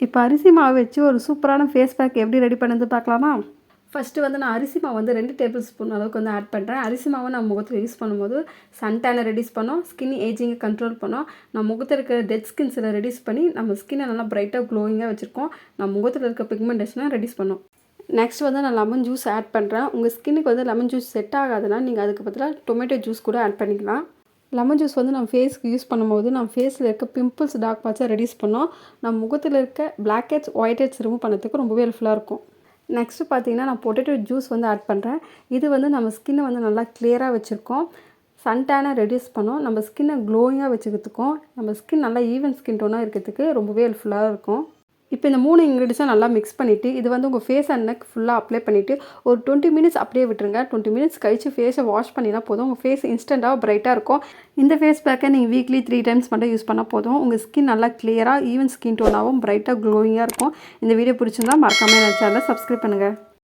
இப்போ அரிசி மாவு வச்சு ஒரு சூப்பரான ஃபேஸ் பேக் எப்படி ரெடி பண்ணுறது பார்க்கலாமா? ஃபஸ்ட்டு வந்து நான் அரிசி மாவு வந்து 2 டேபிள் ஸ்பூன் அளவுக்கு வந்து ஆட் பண்ணுறேன். அரிசி மாவை நம்ம முகத்தில் யூஸ் பண்ணும்போது சன்டேனை ரெடியூஸ் பண்ணோம், ஸ்கின் ஏஜிங்கை கண்ட்ரோல் பண்ணோம், நம்ம முகத்தில் இருக்கிற டெட் ஸ்கின்ஸில் ரெடியூஸ் பண்ணி நம்ம ஸ்கின்னை நல்லா பிரைட்டாக க்ளோயிங்காக வச்சுருக்கோம், நம்ம முகத்தில் இருக்க பிக்மெண்டேஷனை ரெடியூஸ் பண்ணோம். நெக்ஸ்ட் வந்து நான் லெமன் ஜூஸ் ஆட் பண்ணுறேன். உங்கள் ஸ்கின்னுக்கு வந்து லெமன் ஜூஸ் செட் ஆகாதுன்னா நீங்கள் அதுக்கு பதிலாக டொமேட்டோ ஜூஸ் கூட ஆட் பண்ணிக்கலாம். லெமன் ஜூஸ் வந்து நம்ம ஃபேஸ்க்கு யூஸ் பண்ணும்போது நம்ம ஃபேஸில் இருக்க பிம்பிள்ஸ் டார்க் ஸ்பாட்ஸை ரெடியூஸ் பண்ணோம், நம்ம முகத்தில் இருக்க blackheads whiteheads remove பண்ணுறதுக்கு ரொம்பவே ஹெல்ப்ஃபுல்லாக இருக்கும். நெக்ஸ்ட்டு பார்த்தீங்கன்னா நான் பொட்டேட்டோ ஜூஸ் வந்து ஆட் பண்ணுறேன். இது வந்து நம்ம ஸ்கின்னை வந்து நல்லா கிளியராக வச்சுருக்கோம், சன்டேனை ரெடியூஸ் பண்ணோம், நம்ம ஸ்கின்னை க்ளோயிங்காக வச்சுக்கிறதுக்கும் நம்ம ஸ்கின் நல்லா ஈவன் ஸ்கின் டோனாக இருக்கிறதுக்கு ரொம்பவே ஹெல்ப்ஃபுல்லாக இருக்கும். இப்போ இந்த 3 இன்க்ரீடியன்ஸும் நல்லா மிக்ஸ் பண்ணிவிட்டு இது வந்து உங்கள் ஃபேஸ் அண்ட் நெக் ஃபுல்லாக அப்ளை பண்ணிவிட்டு ஒரு 20 மினிட்ஸ் அப்படியே விட்டுருங்க. 20 மினிட்ஸ் கழிச்சு ஃபேஸை வாஷ் பண்ணினா போதும், உங்கள் ஃபேஸ் இன்ஸ்டண்ட்டாக பிரைட்டாக இருக்கும். இந்த ஃபேஸ் பேக்கை நீங்கள் வீக்லி 3 டைம்ஸ் மட்டும் யூஸ் பண்ணால் போதும், உங்கள் ஸ்கின் நல்லா கிளியராக ஈவன் ஸ்கின் டோனாகவும் பிரைட்டாக க்ளோயிங்காக இருக்கும். இந்த வீடியோ பிடிச்சிருந்தா மறக்காமல் என் சேனலை சப்ஸ்கிரைப் பண்ணுங்கள்.